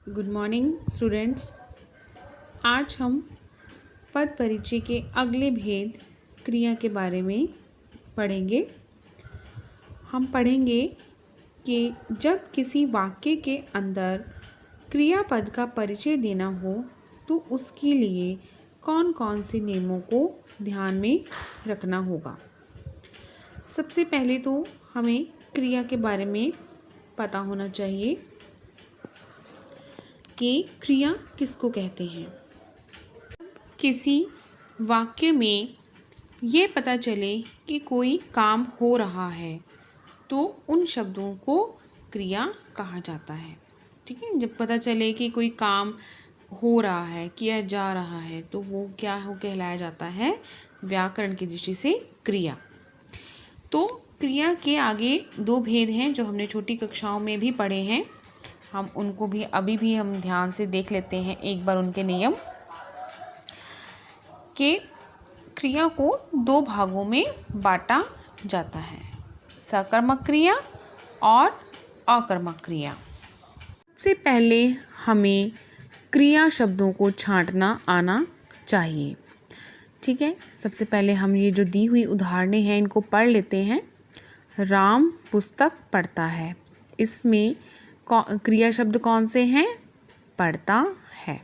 Good morning students. आज हम पद परिचय के अगले भेद क्रिया के बारे में पढ़ेंगे। हम पढ़ेंगे कि जब किसी वाक्य के अंदर क्रियापद का परिचय देना हो तो उसके लिए कौन कौन से नियमों को ध्यान में रखना होगा। सबसे पहले तो हमें क्रिया के बारे में पता होना चाहिए कि क्रिया किसको कहते हैं। किसी वाक्य में ये पता चले कि कोई काम हो रहा है तो उन शब्दों को क्रिया कहा जाता है। ठीक है, जब पता चले कि कोई काम हो रहा है, किया जा रहा है, तो वो क्या हो कहलाया जाता है व्याकरण की दृष्टि से क्रिया। तो क्रिया के आगे दो भेद हैं जो हमने छोटी कक्षाओं में भी पढ़े हैं। हम उनको भी अभी भी हम ध्यान से देख लेते हैं एक बार उनके नियम। कि क्रिया को दो भागों में बांटा जाता है, सकर्मक क्रिया और अकर्मक क्रिया। सबसे पहले हमें क्रिया शब्दों को छांटना आना चाहिए। ठीक है, सबसे पहले हम ये जो दी हुई उदाहरणें हैं इनको पढ़ लेते हैं। राम पुस्तक पढ़ता है, इसमें क्रिया शब्द कौन से हैं? पढ़ता है।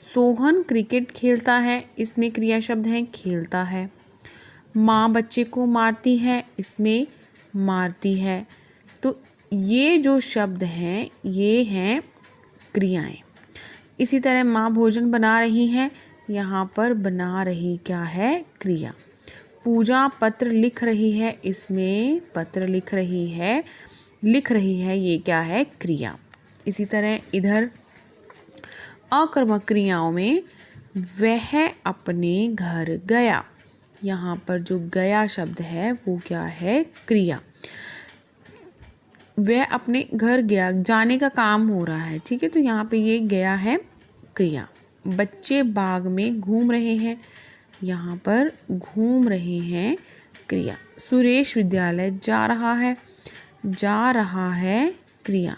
सोहन क्रिकेट खेलता है, इसमें क्रिया शब्द हैं खेलता है। माँ बच्चे को मारती है, इसमें मारती है। तो ये जो शब्द हैं ये हैं क्रियाएं। इसी तरह माँ भोजन बना रही है, यहाँ पर बना रही क्या है? क्रिया। पूजा पत्र लिख रही है, इसमें पत्र लिख रही है, ये क्या है? क्रिया। इसी तरह इधर अकर्मक क्रियाओं में वह अपने घर गया, यहाँ पर जो गया शब्द है वो क्या है? क्रिया। वह अपने घर गया, जाने का काम हो रहा है। ठीक है, तो यहाँ पे ये गया है क्रिया। बच्चे बाग में घूम रहे हैं, यहाँ पर घूम रहे हैं क्रिया। सुरेश विद्यालय जा रहा है, क्रिया।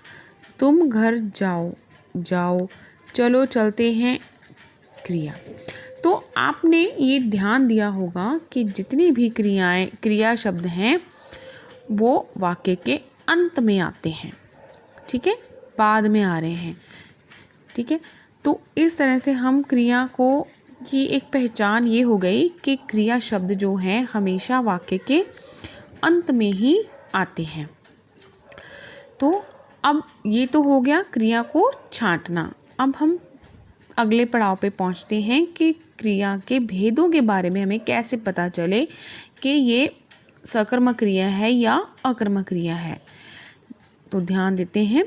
तुम घर जाओ, चलो चलते हैं, क्रिया। तो आपने ये ध्यान दिया होगा कि जितनी भी क्रिया शब्द हैं वो वाक्य के अंत में आते हैं। ठीक है, बाद में आ रहे हैं। ठीक है, तो इस तरह से हम क्रिया को की एक पहचान ये हो गई कि क्रिया शब्द जो हैं हमेशा वाक्य के अंत में ही आते हैं। तो अब ये तो हो गया क्रिया को छांटना। अब हम अगले पड़ाव पे पहुंचते हैं कि क्रिया के भेदों के बारे में हमें कैसे पता चले कि ये सकर्मक क्रिया है या अकर्मक क्रिया है। तो ध्यान देते हैं,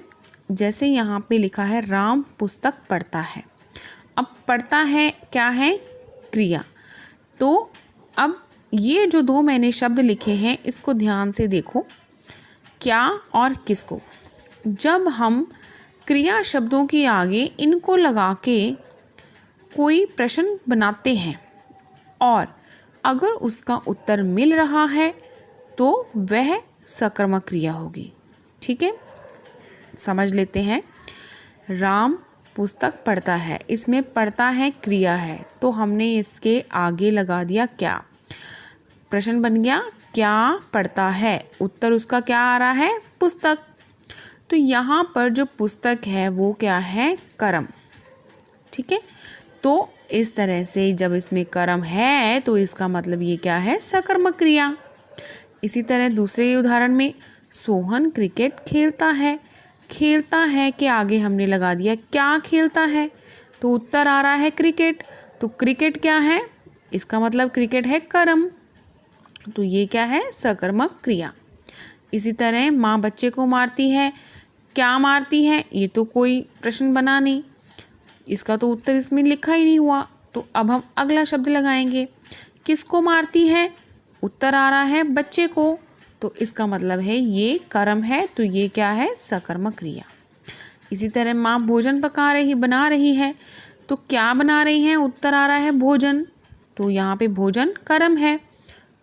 जैसे यहाँ पे लिखा है राम पुस्तक पढ़ता है। अब पढ़ता है क्या है? क्रिया। तो अब ये जो दो मैंने शब्द लिखे हैं इसको ध्यान से देखो, क्या और किसको। जब हम क्रिया शब्दों के आगे इनको लगा के कोई प्रश्न बनाते हैं और अगर उसका उत्तर मिल रहा है तो वह सकर्मक क्रिया होगी। ठीक है, समझ लेते हैं। राम पुस्तक पढ़ता है, इसमें पढ़ता है क्रिया है, तो हमने इसके आगे लगा दिया क्या। प्रश्न बन गया क्या पढ़ता है, उत्तर उसका क्या आ रहा है? पुस्तक। तो यहाँ पर जो पुस्तक है वो क्या है? कर्म। ठीक है, तो इस तरह से जब इसमें कर्म है तो इसका मतलब ये क्या है? सकर्मक क्रिया। इसी तरह दूसरे उदाहरण में सोहन क्रिकेट खेलता है, के आगे हमने लगा दिया क्या खेलता है, तो उत्तर आ रहा है क्रिकेट। तो क्रिकेट क्या है? इसका मतलब क्रिकेट है कर्म, तो ये क्या है? सकर्मक क्रिया। इसी तरह माँ बच्चे को मारती है, क्या मारती है? ये तो कोई प्रश्न बना नहीं, इसका तो उत्तर इसमें लिखा ही नहीं हुआ। तो अब हम अगला शब्द लगाएंगे, किसको मारती है? उत्तर आ रहा है बच्चे को, तो इसका मतलब है ये कर्म है, तो ये क्या है? सकर्मक क्रिया। इसी तरह माँ भोजन बना रही है, तो क्या बना रही है? उत्तर आ रहा है भोजन, तो यहाँ पे भोजन कर्म है,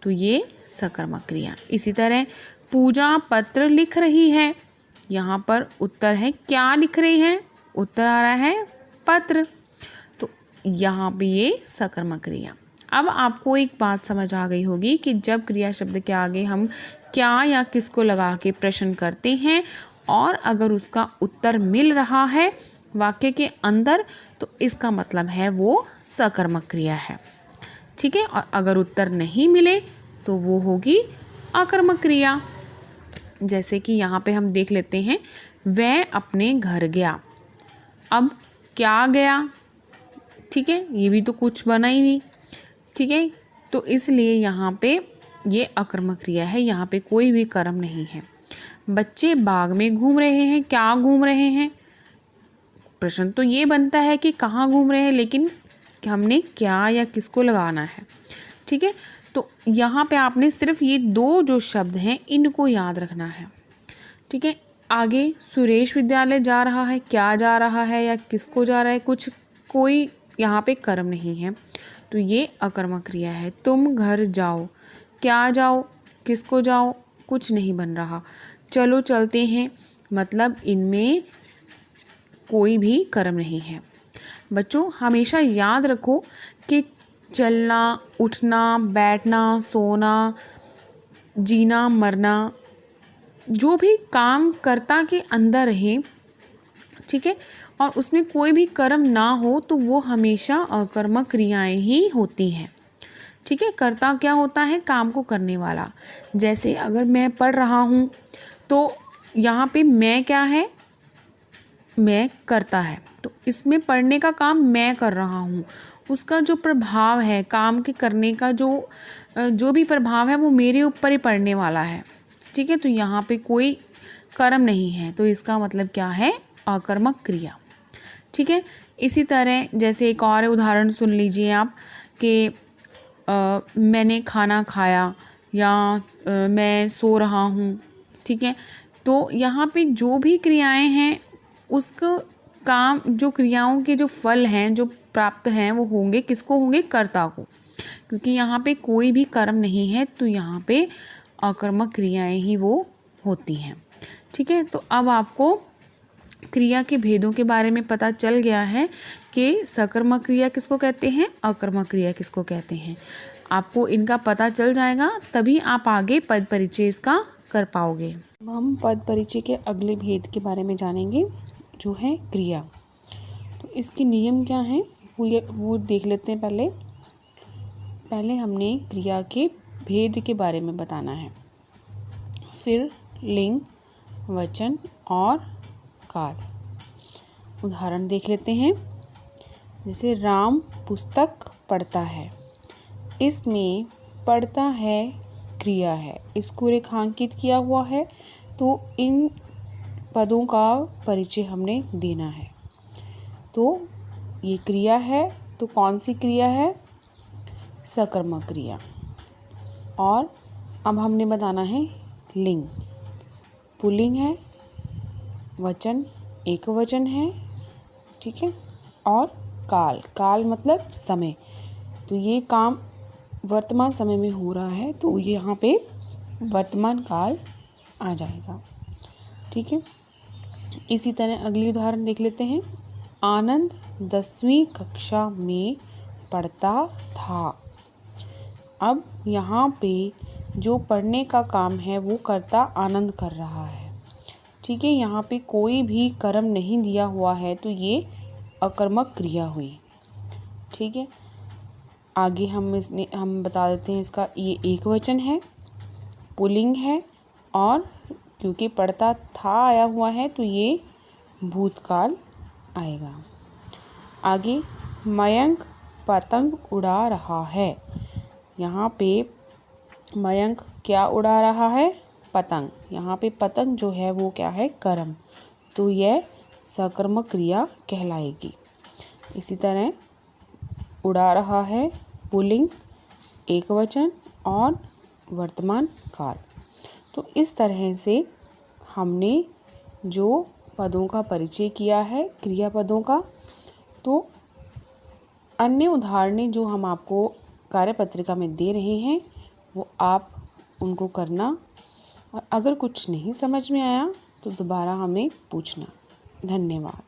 तो ये सकर्मक क्रिया। इसी तरह पूजा पत्र लिख रही है, यहाँ पर उत्तर है क्या लिख रही है? उत्तर आ रहा है पत्र। तो यहाँ पे ये सकर्मक क्रिया। अब आपको एक बात समझ आ गई होगी कि जब क्रिया शब्द के आगे हम क्या या किसको लगा के प्रश्न करते हैं और अगर उसका उत्तर मिल रहा है वाक्य के अंदर तो इसका मतलब है वो सकर्मक क्रिया है। ठीक है, और अगर उत्तर नहीं मिले तो वो होगी आकर्मक क्रिया। जैसे कि यहाँ पे हम देख लेते हैं, वह अपने घर गया। अब क्या गया, ठीक है, ये भी तो कुछ बना ही नहीं। ठीक है, तो इसलिए यहाँ पे ये अकर्मक क्रिया है, यहाँ पे कोई भी कर्म नहीं है। बच्चे बाग में घूम रहे हैं, क्या घूम रहे हैं? प्रश्न तो ये बनता है कि कहाँ घूम रहे हैं, लेकिन हमने क्या या किसको लगाना है। ठीक है, तो यहाँ पे आपने सिर्फ ये दो जो शब्द हैं इनको याद रखना है। ठीक है, आगे सुरेश विद्यालय जा रहा है, क्या जा रहा है या किसको जा रहा है, कुछ कोई यहाँ पे कर्म नहीं है, तो ये अकर्मक क्रिया है। तुम घर जाओ, क्या जाओ, किसको जाओ, कुछ नहीं बन रहा। चलो चलते हैं, मतलब इनमें कोई भी कर्म नहीं है। बच्चों हमेशा याद रखो कि चलना, उठना, बैठना, सोना, जीना, मरना, जो भी काम कर्ता के अंदर रहे, ठीक है, और उसमें कोई भी कर्म ना हो तो वो हमेशा अकर्मक क्रियाएं ही होती हैं। ठीक है, कर्ता क्या होता है? काम को करने वाला। जैसे अगर मैं पढ़ रहा हूँ तो यहाँ पे मैं क्या है? मैं करता है, तो इसमें पढ़ने का काम मैं कर रहा हूँ, उसका जो प्रभाव है काम के करने का जो भी प्रभाव है वो मेरे ऊपर ही पड़ने वाला है। ठीक है, तो यहाँ पे कोई कर्म नहीं है, तो इसका मतलब क्या है? अकर्मक क्रिया। ठीक है, इसी तरह जैसे एक और उदाहरण सुन लीजिए आप कि मैंने खाना खाया या मैं सो रहा हूँ। ठीक है, तो यहाँ पे जो भी क्रियाएं हैं उसको काम, जो क्रियाओं के जो फल हैं जो प्राप्त हैं वो होंगे किसको? होंगे कर्ता को, क्योंकि यहाँ पे कोई भी कर्म नहीं है, तो यहाँ पे अकर्मक क्रियाएं ही वो होती हैं। ठीक है, तो अब आपको क्रिया के भेदों के बारे में पता चल गया है कि सकर्मक क्रिया किसको कहते हैं, अकर्मक क्रिया किसको कहते हैं। आपको इनका पता चल जाएगा तभी आप आगे पद परिचय इसका कर पाओगे। अब हम पद परिचय के अगले भेद के बारे में जानेंगे जो है क्रिया। तो इसके नियम क्या हैं वो देख लेते हैं। पहले हमने क्रिया के भेद के बारे में बताना है, फिर लिंग, वचन और काल। उदाहरण देख लेते हैं, जैसे राम पुस्तक पढ़ता है, इसमें पढ़ता है क्रिया है, इसको रेखांकित किया हुआ है, तो इन पदों का परिचय हमने देना है। तो ये क्रिया है, तो कौन सी क्रिया है? सकर्मक क्रिया। और अब हमने बताना है लिंग, पुल्लिंग है, वचन एक वचन है, ठीक है, और काल, काल मतलब समय, तो ये काम वर्तमान समय में हो रहा है, तो ये यहाँ पे वर्तमान काल आ जाएगा। ठीक है, इसी तरह अगली उदाहरण देख लेते हैं। आनंद 10वीं कक्षा में पढ़ता था। अब यहाँ पे जो पढ़ने का काम है वो कर्ता आनंद कर रहा है। ठीक है, यहाँ पे कोई भी कर्म नहीं दिया हुआ है, तो ये अकर्मक क्रिया हुई। ठीक है, आगे हम बता देते हैं इसका, ये एक वचन है, पुल्लिंग है, और क्योंकि पढ़ता था आया हुआ है तो ये भूतकाल आएगा। आगे मयंक पतंग उड़ा रहा है, यहाँ पे मयंक क्या उड़ा रहा है? पतंग। यहाँ पे पतंग जो है वो क्या है? कर्म, तो यह सकर्मक क्रिया कहलाएगी। इसी तरह उड़ा रहा है, पुल्लिंग, एक वचन और वर्तमान काल। तो इस तरह से हमने जो पदों का परिचय किया है, क्रियापदों का, तो अन्य उदाहरणें जो हम आपको कार्यपत्रिका में दे रहे हैं वो आप उनको करना, और अगर कुछ नहीं समझ में आया तो दोबारा हमें पूछना। धन्यवाद।